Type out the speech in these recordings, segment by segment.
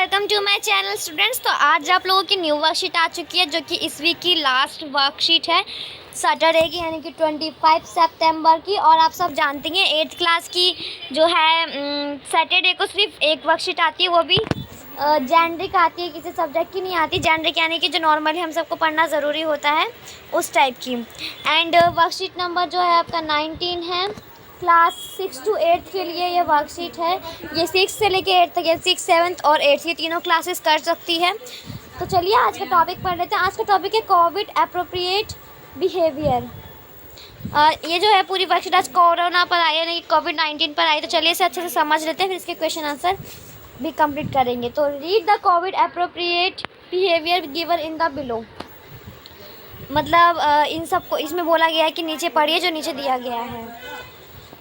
Welcome to my channel students. तो आज आप लोगों की न्यू वर्कशीट आ चुकी है, जो कि इस वीक की लास्ट वर्कशीट है सैटरडे की, यानी कि 25 सितंबर की। और आप सब जानते हैं 8th क्लास की जो है सैटरडे को सिर्फ एक वर्कशीट आती है, वो भी जेनरिक आती है, किसी सब्जेक्ट की नहीं आती। जेनरिक यानी कि जो नॉर्मली हम सबको पढ़ना ज़रूरी होता है उस टाइप की। एंड वर्कशीट नंबर जो है आपका 19 है। क्लास 6 to 8 के लिए ये वर्कशीट है। ये 6 से लेके 8 तक, 6, 7 और 8 ये तीनों क्लासेस कर सकती है। तो चलिए आज का टॉपिक पढ़ लेते हैं। आज का टॉपिक है कोविड एप्रोप्रिएट बिहेवियर। ये जो है पूरी वर्कशीट आज कोरोना पर आई है, नहीं कोविड-19 पर आई। तो चलिए इसे अच्छे से समझ लेते हैं, फिर इसके क्वेश्चन आंसर भी कंप्लीट करेंगे। तो read the Covid appropriate behaviour given in the below. मतलब इन सबको इसमें बोला गया है कि नीचे पढ़िए जो नीचे दिया गया है।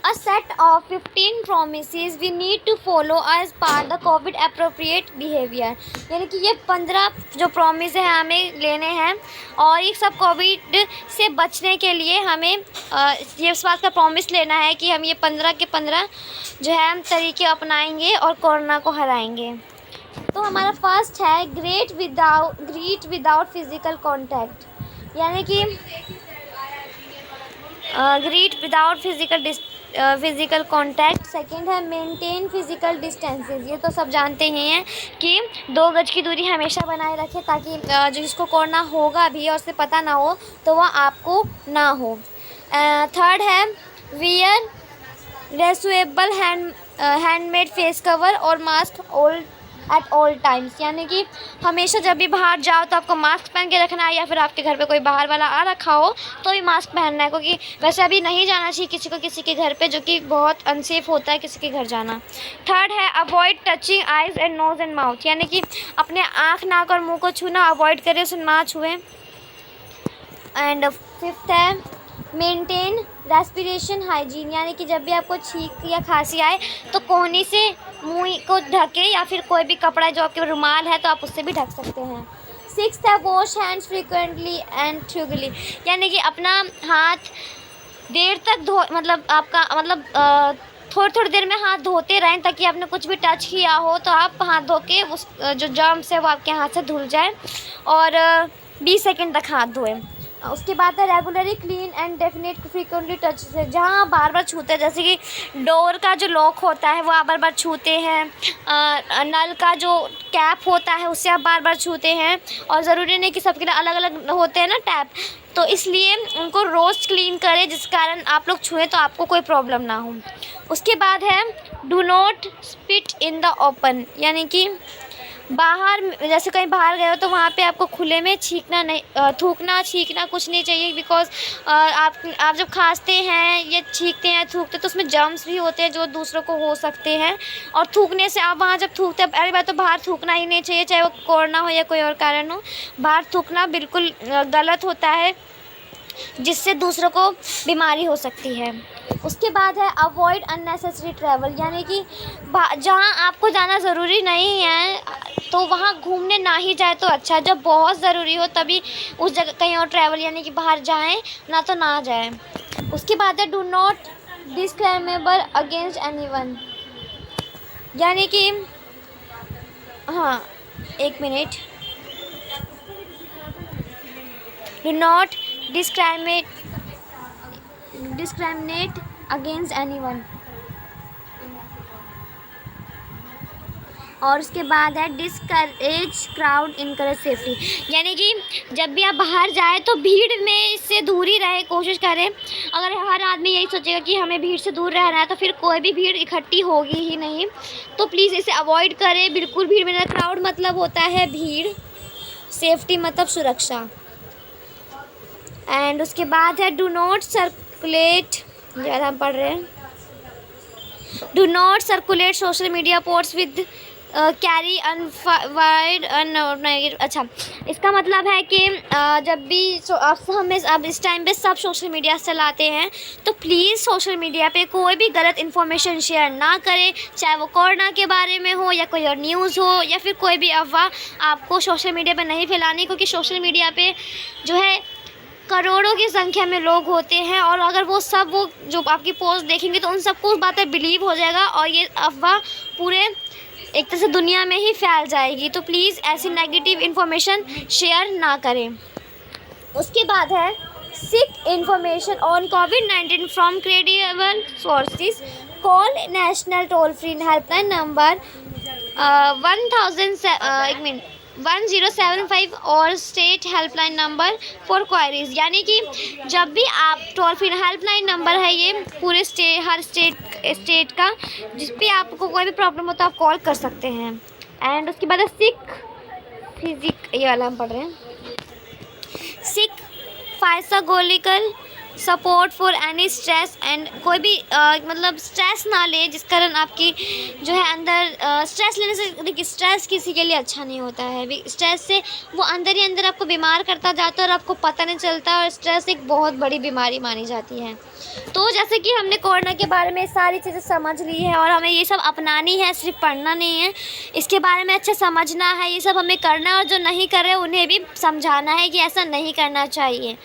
A set of 15 promises we need to follow as part the COVID appropriate behavior। यानी कि ये 15 जो प्रॉमिस है हमें लेने हैं, और ये सब कोविड से बचने के लिए हमें ये इस बात का प्रॉमिस लेना है कि हम ये 15 के 15 जो है हम तरीके अपनाएंगे और कोरोना को हराएंगे। तो हमारा फर्स्ट है ग्रीट विदाउट फिज़िकल कॉन्टैक्ट, यानी कि greet without physical contact. Second है मेंटेन फिज़िकल डिस्टेंसेस। ये तो सब जानते ही हैं कि 2 गज की दूरी हमेशा बनाए रखें, ताकि जो जिसको कोरोना होगा भी और उसे पता ना हो तो वह आपको ना हो। थर्ड है वियर रेसुएबल हैंडमेड फेस कवर और मास्क एट ऑल टाइम्स। यानी कि हमेशा जब भी बाहर जाओ तो आपको मास्क पहन के रखना है, या फिर आपके घर पे कोई बाहर वाला आ रखा हो तो भी मास्क पहनना है, क्योंकि वैसे अभी नहीं जाना चाहिए किसी को किसी के घर पे, जो कि बहुत अनसेफ होता है किसी के घर जाना। थर्ड है avoid touching eyes and nose and mouth, यानी कि अपने आँख नाक और मुँह को छूना अवॉइड करें, उसे ना छुएं। एंड फिफ्थ है मेंटेन रेस्पिरेशन हाइजीन, यानी कि जब भी आपको छींक या खांसी आए तो कोहनी से मुंह को ढके, या फिर कोई भी कपड़ा जो आपके रुमाल है तो आप उससे भी ढक सकते हैं। सिक्स्थ है वॉश हैंड्स फ्रीक्वेंटली एंड थ्रूगली, यानी कि अपना हाथ देर तक मतलब आपका मतलब थोड़ी थोड़ी देर में हाथ धोते रहें, ताकि आपने कुछ भी टच किया हो तो आप हाथ धो के उस जो जर्म्स है वो आपके हाथ से धुल जाए, और 20 सेकेंड तक हाथ धोएं। उसके बाद है regularly clean and definite frequently touch से, जहाँ बार बार छूते हैं, जैसे कि डोर का जो लॉक होता है वो आप बार बार छूते हैं, नल का जो कैप होता है उससे आप बार बार छूते हैं, और ज़रूरी नहीं कि सबके लिए अलग अलग होते हैं ना टैप, तो इसलिए उनको रोज़ क्लीन करें, जिस कारण आप लोग छुएं तो आपको कोई प्रॉब्लम ना हो। उसके बाद है do not spit in the open, यानी कि बाहर जैसे कहीं बाहर गए हो तो वहाँ पे आपको खुले में छींकना नहीं, थूकना छींकना कुछ नहीं चाहिए, बिकॉज़ आप जब खांसते हैं या छींकते हैं थूकते तो उसमें जर्म्स भी होते हैं जो दूसरों को हो सकते हैं। और थूकने से आप वहाँ जब थूकते हैं, पहली बात तो बाहर थूकना ही नहीं चाहिए, चाहे वो कोरोना हो या कोई और कारण हो। बाहर थूकना बिल्कुल गलत होता है, जिससे दूसरों को बीमारी हो सकती है। उसके बाद है अवॉइड अननेसेसरी ट्रैवल, यानी कि जहाँ आपको जाना ज़रूरी नहीं है तो वहाँ घूमने ना ही जाए तो अच्छा है। जब बहुत ज़रूरी हो तभी उस जगह कहीं और ट्रैवल, यानी कि बाहर जाएं, ना तो ना जाएं। उसके बाद है do not discriminate against anyone, यानी कि हाँ एक minute, do not discriminate against anyone. और उसके बाद है डिस्करेज क्राउड इनकरेज सेफ्टी, यानी कि जब भी आप बाहर जाए तो भीड़ में से दूर ही रहे, कोशिश करें। अगर हर आदमी यही सोचेगा कि हमें भीड़ से दूर रहना है तो फिर कोई भी भीड़ इकट्ठी होगी ही नहीं, तो प्लीज़ इसे अवॉइड करें। बिल्कुल भीड़ में ना, क्राउड मतलब होता है भीड़, सेफ्टी मतलब सुरक्षा। एंड उसके बाद है डू नॉट सर्कुलेट, ज़्यादा हम पढ़ रहे हैं, do not circulate social media post with carry अनवाइड अच्छा, इसका मतलब है कि जब भी अब इस टाइम पे सब सोशल मीडिया चलाते हैं, तो प्लीज़ सोशल मीडिया पे कोई भी गलत इन्फॉर्मेशन शेयर ना करें, चाहे वो कोरोना के बारे में हो या कोई और न्यूज़ हो, या फिर कोई भी अफवाह आपको सोशल मीडिया पे नहीं फैलानी, क्योंकि सोशल मीडिया पे जो है करोड़ों की संख्या में लोग होते हैं, और अगर वो जो आपकी पोस्ट देखेंगे तो उन सबको उस बात पर बिलीव हो जाएगा, और ये अफवाह पूरे एक तरह से दुनिया में ही फैल जाएगी। तो प्लीज़ ऐसी नेगेटिव इन्फॉर्मेशन शेयर ना करें। उसके बाद है seek information on covid from credible sources, call national toll free helpline number 1075 और state helpline number for queries. यानी कि जब भी आप टोल फ्री हेल्पलाइन नंबर है ये पूरे हर स्टेट का, जिस पे आपको कोई भी प्रॉब्लम हो तो आप कॉल कर सकते हैं। एंड उसके बाद सीक फिजिक, ये वाला हम पढ़ रहे हैं, seek psychological support for any stress and कोई भी मतलब स्ट्रेस ना ले जिस कारण आपकी जो है अंदर स्ट्रेस लेने से, देखिए स्ट्रेस किसी के लिए अच्छा नहीं होता है। स्ट्रेस से वो अंदर ही अंदर आपको बीमार करता जाता है और आपको पता नहीं चलता, और स्ट्रेस एक बहुत बड़ी बीमारी मानी जाती है। तो जैसे कि हमने कोरोना के बारे में सारी चीज़ें समझ ली है और हमें ये सब अपनानी है, सिर्फ पढ़ना नहीं है, इसके बारे में अच्छा समझना है, ये सब हमें करना है, और जो नहीं कर रहे उन्हें भी समझाना है कि ऐसा नहीं करना चाहिए।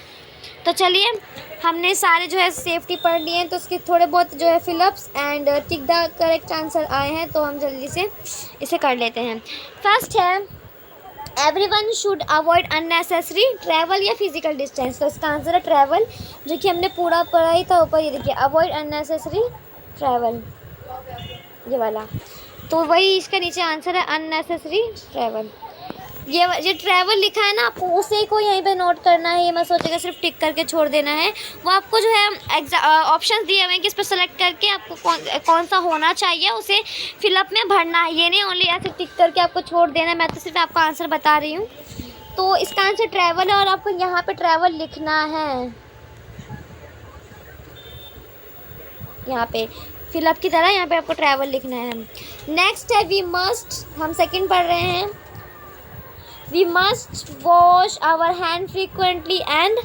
तो चलिए, हमने सारे जो है सेफ्टी पढ़ लिए हैं, तो उसके थोड़े बहुत जो है fill-ups and tick the correct answer आए हैं, तो हम जल्दी से इसे कर लेते हैं। फर्स्ट है everyone should avoid unnecessary travel या फिजिकल डिस्टेंस। तो इसका आंसर है ट्रैवल, जो कि हमने पूरा पढ़ा ही था ऊपर, ये देखिए अवॉइड अननेसेसरी ट्रैवल, ये वाला। तो वही इसका नीचे आंसर है अननेसेसरी ट्रैवल। ये ट्रैवल लिखा है ना, आपको उसे को यहीं पे नोट करना है, ये मत सोचेगा सिर्फ टिक करके छोड़ देना है। वो आपको जो है ऑप्शंस दिए हुए हैं कि इस पर सेलेक्ट करके आपको कौन सा होना चाहिए उसे फिलअप में भरना है, ये नहीं ओनली ऐसे टिक करके आपको छोड़ देना है। मैं तो सिर्फ आपको आंसर बता रही हूँ। तो इसका आंसर ट्रैवल है और आपको यहाँ पे ट्रैवल लिखना है, यहाँ पे फिलअप की तरह यहाँ पे आपको ट्रैवल लिखना है। नेक्स्ट है वी मस्ट, हम सेकंड पढ़ रहे हैं, we must wash our hand frequently and.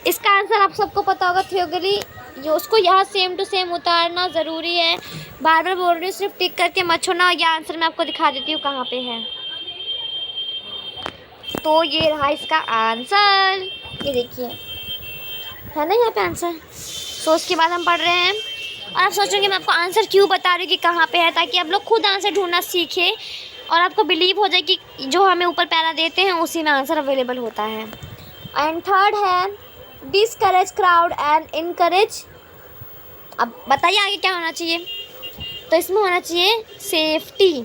इसका आंसर आप सबको पता होगा थियोगली, जो उसको यहाँ सेम टू सेम उतारना ज़रूरी है। बार बार बोल रही हूँ, सिर्फ टिक करके मत छोड़ना। यह आंसर मैं आपको दिखा देती हूँ कहाँ पे है। तो ये रहा इसका आंसर, ये देखिए है ना यहाँ पे आंसर। तो उसके बाद हम पढ़ रहे हैं, और आप सोचेंगे मैं आपको आंसर क्यों बता रही हूँ कि कहाँ पे है, ताकि आप लोग खुद आंसर ढूंढना सीखें और आपको बिलीव हो जाए कि जो हमें ऊपर पैरा देते हैं उसी में आंसर अवेलेबल होता है। एंड थर्ड है डिसकरेज क्राउड एंड इनकरेज। अब बताइए आगे क्या होना चाहिए। तो इसमें होना चाहिए सेफ्टी,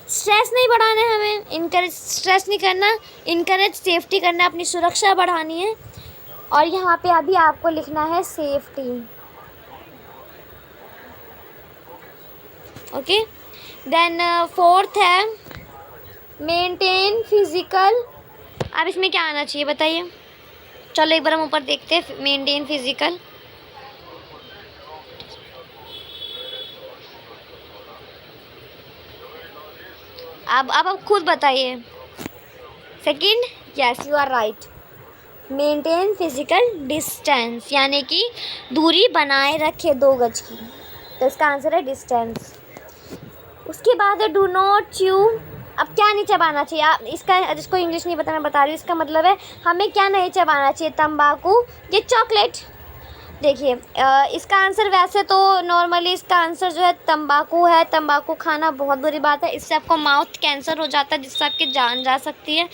स्ट्रेस नहीं बढ़ाना है हमें, इनकरेज स्ट्रेस नहीं करना, इनकरेज सेफ्टी करना, अपनी सुरक्षा बढ़ानी है। और यहाँ पे अभी आपको लिखना है सेफ्टी। ओके, देन फोर्थ है मेंटेन फिजिकल। अब इसमें क्या आना चाहिए बताइए। चलो एक बार हम ऊपर देखते हैं, मेंटेन फिजिकल। अब आप खुद बताइए। Second, yes you are right, maintain physical distance, यानी कि दूरी बनाए रखे 2 गज की। तो इसका आंसर है डिस्टेंस। उसके बाद है डू नॉट च्यू। अब क्या नहीं चबाना चाहिए, आप इसका, जिसको इंग्लिश नहीं पता मैं बता रही हूँ, इसका मतलब है हमें क्या नहीं चबाना चाहिए, तंबाकू या चॉकलेट। देखिए इसका आंसर वैसे तो नॉर्मली इसका आंसर जो है तंबाकू है। तंबाकू खाना बहुत बुरी बात है, इससे आपको माउथ कैंसर हो जाता है, जिससे आपकी जान जा सकती है।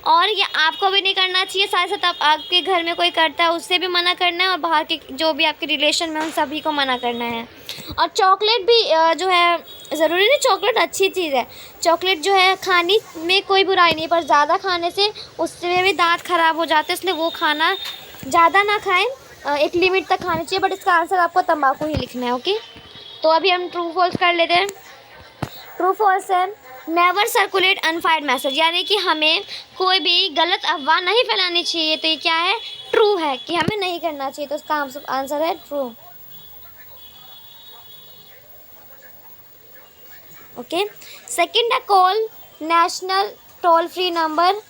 और ये आपको भी नहीं करना चाहिए, साथ साथ आपके घर में कोई करता है उससे भी मना करना है, और बाहर के जो भी आपके रिलेशन में उन सभी को मना करना है। और चॉकलेट भी जो है ज़रूरी नहीं, चॉकलेट अच्छी चीज़ है, चॉकलेट जो है खाने में कोई बुराई नहीं, पर ज़्यादा खाने से उससे भी दांत ख़राब हो जाते हैं, इसलिए वो खाना ज़्यादा ना खाएं, एक लिमिट तक खानी चाहिए। बट इसका आंसर आपको तंबाकू ही लिखना है। ओके, तो अभी हम ट्रू फॉल्स कर लेते हैं। ट्रू फॉल्स है नेवर सर्कुलेट अनफाइड मैसेज, यानी कि हमें कोई भी गलत अफवाह नहीं फैलानी चाहिए। तो ये क्या है, ट्रू है कि हमें नहीं करना चाहिए, तो इसका आंसर है ट्रू। ओके, सेकंड है call national toll free number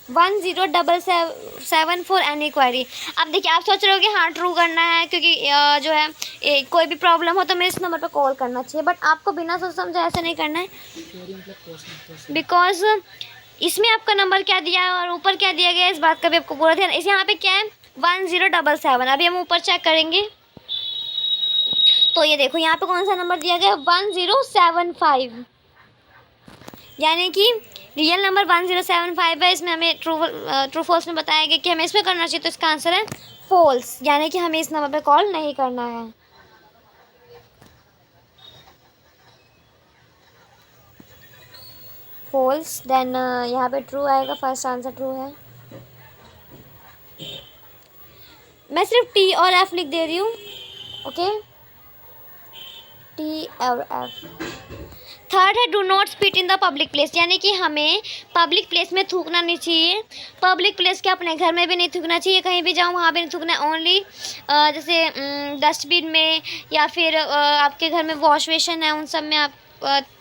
1077 for any query. अब देखिए आप सोच रहे हो कि हाँ ट्रू करना है, क्योंकि जो है कोई भी प्रॉब्लम हो तो मेरे इस नंबर पर कॉल करना चाहिए, बट आपको बिना सोच समझे ऐसे नहीं करना है, बिकॉज इसमें आपका नंबर क्या दिया है और ऊपर क्या दिया गया है इस बात का भी आपको पूरा ध्यान। इस यहाँ पे क्या है 1077, अभी हम ऊपर चेक करेंगे तो ये देखो यहाँ पे कौन सा नंबर दिया गया है 1075। यानी कि रियल नंबर 1075 है, इसमें हमें ट्रू फॉल्स में बताया गया कि हमें इस पर करना चाहिए, तो इसका आंसर है फॉल्स, यानी कि हमें इस नंबर पे कॉल नहीं करना है। फॉल्स, देन यहाँ पे ट्रू आएगा, फर्स्ट आंसर ट्रू है। मैं सिर्फ टी और एफ लिख दे रही हूँ, ओके, टी और एफ। थर्ड है do not spit in the public place, यानी कि हमें पब्लिक प्लेस में थूकना नहीं चाहिए। पब्लिक प्लेस के अपने घर में भी नहीं थूकना चाहिए, कहीं भी जाऊँ वहाँ भी नहीं थूकना है। ओनली जैसे डस्टबिन में या फिर आपके घर में वॉश बेसिन है, उन सब में आप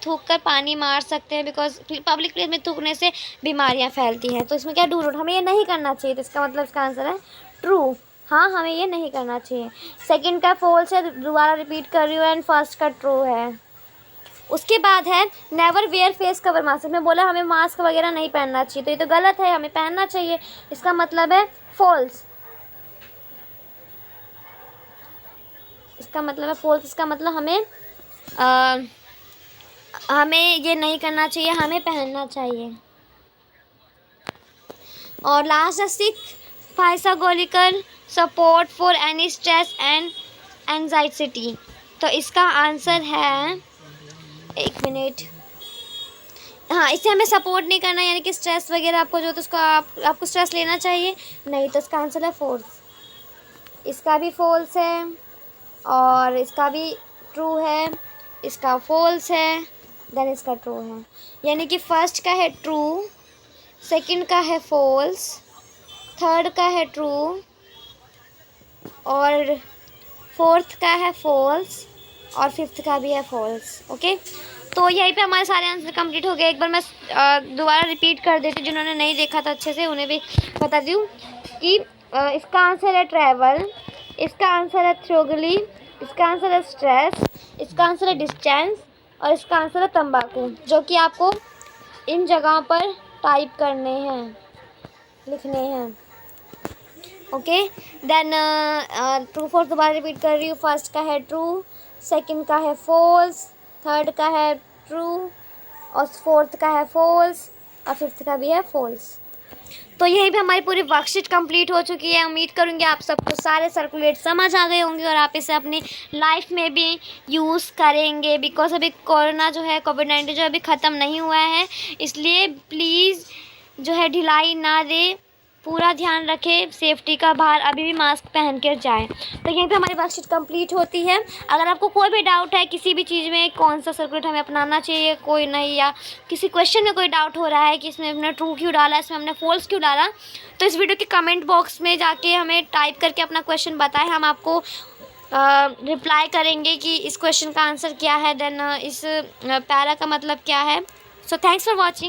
थूक कर पानी मार सकते हैं, बिकॉज पब्लिक प्लेस में थूकने से बीमारियाँ फैलती हैं। तो इसमें क्या डू नॉट, हमें ये नहीं करना चाहिए, तो इसका मतलब इसका आंसर है ट्रू। हाँ, हमें ये नहीं करना चाहिए। सेकंड का फॉल्स है, दोबारा रिपीट कर रही हूँ, एंड फर्स्ट का ट्रू है। उसके बाद है never wear face cover mask, में बोला हमें मास्क वगैरह नहीं पहनना चाहिए, तो ये तो गलत है, हमें पहनना चाहिए, इसका मतलब है फॉल्स। इसका मतलब है फॉल्स, इसका मतलब हमें ये नहीं करना चाहिए, हमें पहनना चाहिए। और लास्ट है 6 psychological support for any stress and anxiety, तो इसका आंसर है, एक मिनट, हाँ, इससे हमें सपोर्ट नहीं करना, यानी कि स्ट्रेस वगैरह आपको जो, तो उसका आपको स्ट्रेस लेना चाहिए नहीं, तो इसका आंसर है फॉल्स। इसका भी फॉल्स है और इसका भी ट्रू है, इसका फॉल्स है, देन इसका ट्रू है, यानी कि फर्स्ट का है ट्रू, सेकंड का है फॉल्स, थर्ड का है ट्रू और फोर्थ का है फॉल्स और फिफ्थ का भी है फॉल्स। ओके, तो यहीं पे हमारे सारे आंसर कंप्लीट हो गए। एक बार मैं दोबारा रिपीट कर देती हूँ, जिन्होंने नहीं देखा था अच्छे से उन्हें भी बता दूँ कि इसका आंसर है ट्रैवल, इसका आंसर है थ्रोगली, इसका आंसर है स्ट्रेस, इसका आंसर है डिस्टेंस और इसका आंसर है तंबाकू, जो कि आपको इन जगहों पर टाइप करने हैं, लिखने हैं। ओके, देन ट्रू फॉल्स दोबारा रिपीट कर रही हूँ। फर्स्ट का है ट्रू, सेकंड का है फॉल्स, थर्ड का है ट्रू और फोर्थ का है फॉल्स और फिफ्थ का भी है फॉल्स। तो यही भी हमारी पूरी वर्कशीट कंप्लीट हो चुकी है। उम्मीद करूँगी आप सबको सारे सर्कुलेट समझ आ गए होंगे और आप इसे अपनी लाइफ में भी यूज़ करेंगे, बिकॉज अभी कोरोना जो है, कोविड-19 जो अभी ख़त्म नहीं हुआ है, इसलिए प्लीज़ जो है ढिलाई ना दे, पूरा ध्यान रखें, सेफ्टी का, बाहर अभी भी मास्क पहन कर जाएँ। तो यहीं पे हमारी वर्कशीट कंप्लीट होती है। अगर आपको कोई भी डाउट है किसी भी चीज़ में, कौन सा सर्कुलेट हमें अपनाना चाहिए, कोई नहीं, या किसी क्वेश्चन में कोई डाउट हो रहा है कि इसमें हमने ट्रू क्यों डाला, इसमें हमने फॉल्स क्यों डाला, तो इस वीडियो के कमेंट बॉक्स में जाके हमें टाइप करके अपना क्वेश्चन बताएं, हम आपको रिप्लाई करेंगे कि इस क्वेश्चन का आंसर क्या है, देन इस पैरा का मतलब क्या है। So thanks for watching.